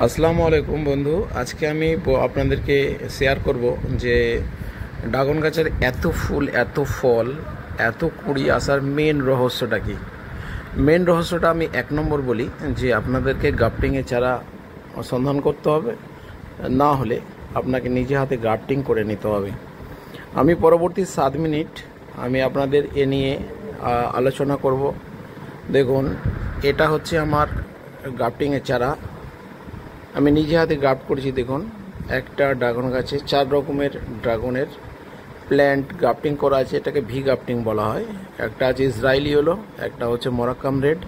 আসসালামু আলাইকুম বন্ধু। আজকে আমি আপনাদেরকে শেয়ার করব যে ড্রাগন গাছের এত ফুল, এত ফল, এত কুঁড়ি আসার মেন রহস্যটা কি। মেন রহস্যটা আমি 1 নম্বর বলি যে আপনাদেরকে গ্রাফটিংয়ে চারা সন্ধান করতে হবে, না হলে আপনাকে নিজে হাতে গ্রাফটিং করে নিতে হবে। আমি পরবর্তী 7 মিনিট আমি আপনাদের এ নিয়ে আলোচনা করব। দেখুন, এটা হচ্ছে আমার গ্রাফটিংয়ের চারা। আমি নিজে হাতে গ্রাফট করেছি। দেখুন, একটা ড্রাগন গাছে 4 রকমের ড্রাগনের প্ল্যান্ট গ্রাফটিং করা আছে। এটাকে ভি গ্রাফটিং বলা হয়। একটা আছে ইসরায়েলি ইয়েলো, একটা হচ্ছে মরাক্কাম রেড,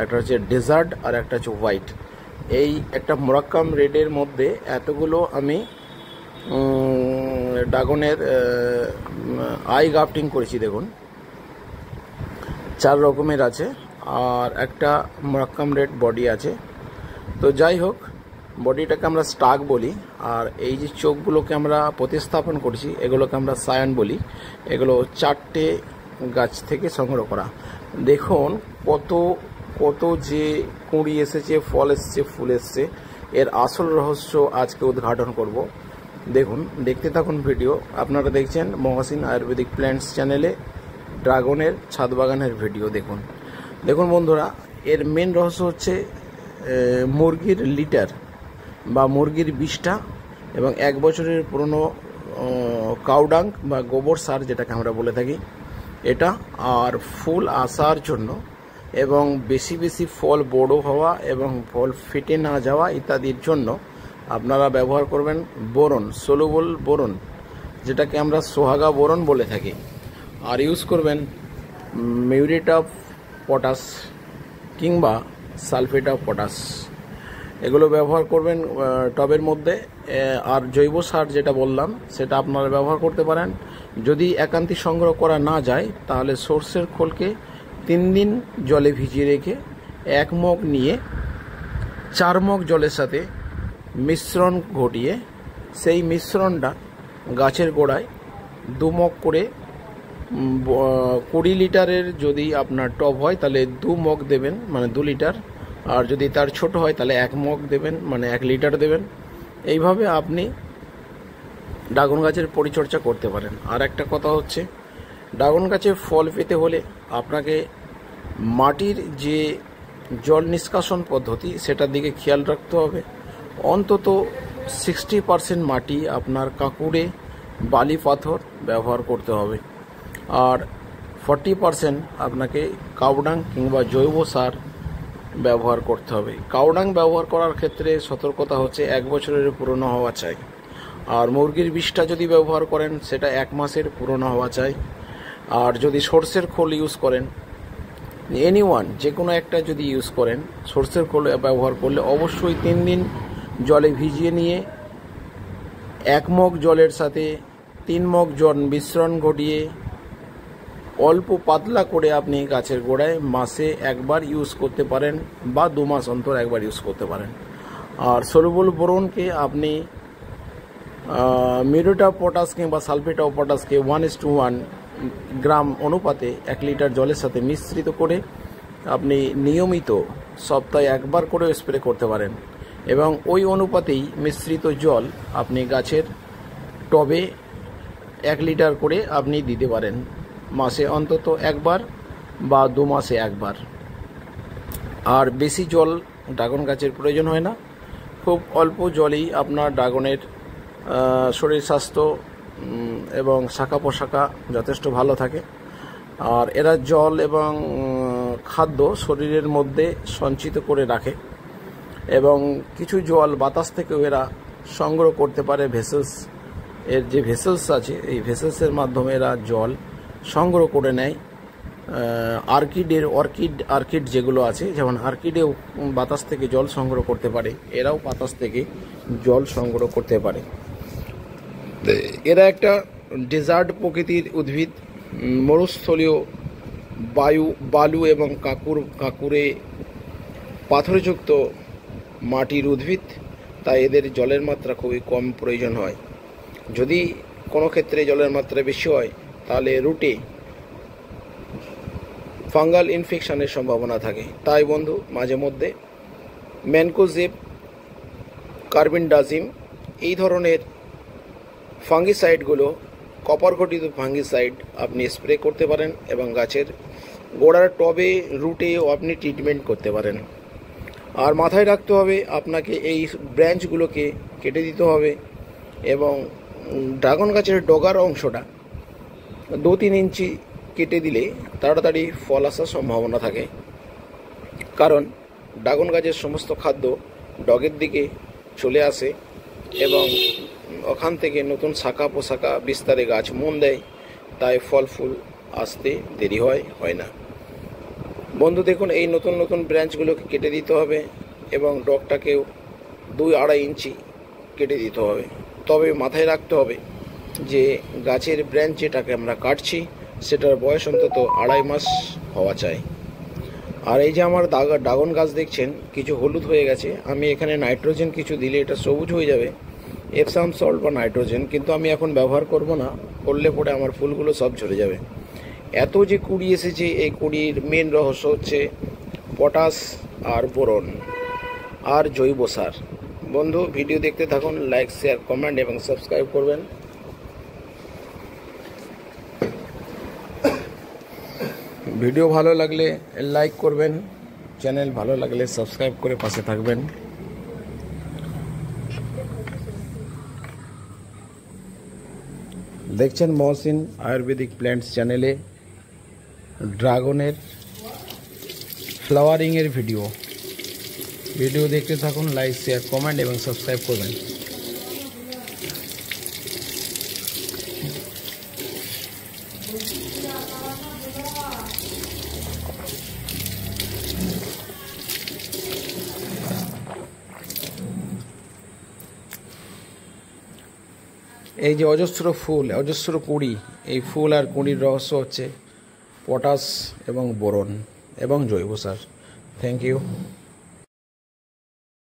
একটা হচ্ছে ডেজার্ট, আর একটা হচ্ছে হোয়াইট। এই একটা মরাক্কাম রেডের মধ্যে এতগুলো আমি ড্রাগনের আই গ্রাফটিং করেছি। দেখুন, 4 রকমের আছে, আর একটা মরাক্কাম রেড বডি আছে। তো যাই হোক, বডিটাকে আমরা স্টাক বলি, আর এই যে চোখগুলোকে আমরা প্রতিস্থাপন করছি এগুলোকে আমরা সায়ান বলি। এগুলো 4টে গাছ থেকে সংগ্রহ করা। দেখুন কত কত যে কুঁড়ি এসেছে, ফল এসছে, ফুল এসছে। এর আসল রহস্য আজকে উদ্ঘাটন করব। দেখুন, দেখতে থাকুন ভিডিও। আপনারা দেখছেন মহসিন আয়ুর্বেদিক প্ল্যান্টস চ্যানেলে ড্রাগনের ছাদ বাগানের ভিডিও। দেখুন দেখুন বন্ধুরা, এর মেন রহস্য হচ্ছে মুরগির লিটার বা মুরগির বিষটা এবং 1 বছরের পুরনো কাউডাং বা গোবর সার, যেটাকে আমরা বলে থাকি, এটা। আর ফুল আসার জন্য এবং বেশি বেশি ফল বড় হওয়া এবং ফল ফেটে না যাওয়া ইত্যাদির জন্য আপনারা ব্যবহার করবেন বোরন, সলুবল বোরন, যেটাকে আমরা সোহাগা বোরন বলে থাকি। আর ইউজ করবেন মিউরেট অফ পটাশ কিংবা সালফেট অফ পটাশ। এগুলো ব্যবহার করবেন টবের মধ্যে। আর জৈব সার যেটা বললাম সেটা আপনারা ব্যবহার করতে পারেন। যদি একান্তি সংগ্রহ করা না যায় তাহলে সর্ষের খোলকে 3 দিন জলে ভিজিয়ে রেখে 1 মগ নিয়ে 4 মগ জলের সাথে মিশ্রণ ঘটিয়ে সেই মিশ্রণটা গাছের গোড়ায় 2 মগ করে 20 লিটারের যদি আপনার টব হয় তাহলে 2 মগ দেবেন, মানে 2 লিটার। আর যদি তার ছোট হয় তাহলে 1 মগ দেবেন, মানে 1 লিটার দেবেন। এইভাবে আপনি ড্রাগন গাছের পরিচর্যা করতে পারেন। আর একটা কথা হচ্ছে, ড্রাগন গাছে ফল পেতে হলে আপনাকে মাটির যে জল নিষ্কাশন পদ্ধতি সেটার দিকে খেয়াল রাখতে হবে। অন্তত 60% মাটি আপনার কাঁকুড়ে বালি পাথর ব্যবহার করতে হবে, আর 40% আপনাকে কাউডাং কিংবা জৈব সার ব্যবহার করতে হবে। কাউডাং ব্যবহার করার ক্ষেত্রে সতর্কতা হচ্ছে 1 বছরের পুরনো হওয়া চাই। আর মুরগির বিষটা যদি ব্যবহার করেন সেটা 1 মাসের পুরনো হওয়া চাই। আর যদি সর্ষের খোল ইউজ করেন, এনিওয়ান যে কোনো একটা যদি ইউজ করেন, সর্ষের খোল ব্যবহার করলে অবশ্যই 3 দিন জলে ভিজিয়ে নিয়ে 1 মগ জলের সাথে 3 মগ জল মিশ্রণ ঘটিয়ে অল্প পাতলা করে আপনি গাছের গোড়ায় মাসে 1 বার ইউজ করতে পারেন বা 2 মাস অন্তর 1 বার ইউজ করতে পারেন। আর সলুবল বোরনকে আপনি মিউরেট অফ পটাশ কিংবা সালফেট অফ পটাশকে 1:1 গ্রাম অনুপাতে 1 লিটার জলের সাথে মিশ্রিত করে আপনি নিয়মিত সপ্তাহে 1 বার করে স্প্রে করতে পারেন, এবং ওই অনুপাতেই মিশ্রিত জল আপনি গাছের টবে 1 লিটার করে আপনি দিতে পারেন মাসে অন্তত 1 বার বা 2 মাসে 1 বার। আর বেশি জল ড্রাগন গাছের প্রয়োজন হয় না। খুব অল্প জলেই আপনার ড্রাগনের শরীর স্বাস্থ্য এবং শাখা পোশাকা যথেষ্ট ভালো থাকে। আর এরা জল এবং খাদ্য শরীরের মধ্যে সঞ্চিত করে রাখে, এবং কিছু জল বাতাস থেকেও এরা সংগ্রহ করতে পারে। ভেসেলস, এর যে ভেসেলস আছে এই ভেসেলসের মাধ্যমে এরা জল সংগ্রহ করে নেয়। অর্কিড যেগুলো আছে, যেমন অর্কিডেও বাতাস থেকে জল সংগ্রহ করতে পারে, এরাও বাতাস থেকে জল সংগ্রহ করতে পারে। এরা একটা ডেজার্ট প্রকৃতির উদ্ভিদ, মরুস্থলীয় বালু এবং কাঁকুরে পাথরযুক্ত মাটির উদ্ভিদ, তাই এদের জলের মাত্রা খুবই কম প্রয়োজন হয়। যদি কোনো ক্ষেত্রে জলের মাত্রা বেশি হয় তাহলে রুটে ফাঙ্গাল ইনফেকশনের সম্ভাবনা থাকে। তাই বন্ধু, মাঝে মধ্যে ম্যানকোজেব কার্বিনডাজিম এই ধরনের ফাঙ্গিসাইডগুলো, কপার ঘটিত ফাঙ্গিসাইড আপনি স্প্রে করতে পারেন এবং গাছের গোড়ার টবে রুটেও আপনি ট্রিটমেন্ট করতে পারেন। আর মাথায় রাখতে হবে আপনাকে এই ব্রাঞ্চগুলোকে কেটে দিতে হবে এবং ড্রাগন গাছের ডগার অংশটা 2-3 ইঞ্চি কেটে দিলে তাড়াতাড়ি ফল আসার সম্ভাবনা থাকে, কারণ ড্রাগন গাছের সমস্ত খাদ্য ডগের দিকে চলে আসে এবং ওখান থেকে নতুন শাখা পোশাখা বিস্তারে গাছ মন দেয়, তাই ফল ফুল আসতে দেরি হয় না। বন্ধু দেখুন, এই নতুন নতুন ব্রাঞ্চগুলোকে কেটে দিতে হবে এবং ডগটাকেও 2-2.5 ইঞ্চি কেটে দিতে হবে। তবে মাথায় রাখতে হবে যে গাছের ব্রাঞ্চ যেটাকে আমরা কাটছি সেটার বয়স অন্তত 2.5 মাস হওয়া চাই। আর এই যে আমার ড্রাগন গাছ দেখছেন কিছু হলুদ হয়ে গেছে, আমি এখানে নাইট্রোজেন কিছু দিলে এটা সবুজ হয়ে যাবে, এপসাম সল্ট বা নাইট্রোজেন, কিন্তু আমি এখন ব্যবহার করব না, করলে পরে আমার ফুলগুলো সব ঝরে যাবে। এত যে কুড়ি এসেছে, এই কুড়ির মেন রহস্য হচ্ছে পটাশ আর বোরন আর জৈব সার। বন্ধু ভিডিও দেখতে থাকুন, লাইক শেয়ার কমেন্ট এবং সাবস্ক্রাইব করবেন। ভিডিও ভালো লাগলে লাইক করবেন, চ্যানেল ভালো লাগলে সাবস্ক্রাইব করে পাশে থাকবেন। দেখছেন মহসিন আয়ুর্বেদিক প্ল্যান্টস চ্যানেলে ড্রাগনের ফ্লাওয়ারিংয়ের ভিডিও দেখতে থাকুন, লাইক শেয়ার কমেন্ট এবং সাবস্ক্রাইব করবেন। এই যে অজস্র ফুল, অজস্র কুঁড়ি, এই ফুল আর কুঁড়ির রহস্য হচ্ছে পটাশ এবং বোরন এবং জৈব সার। Thank you.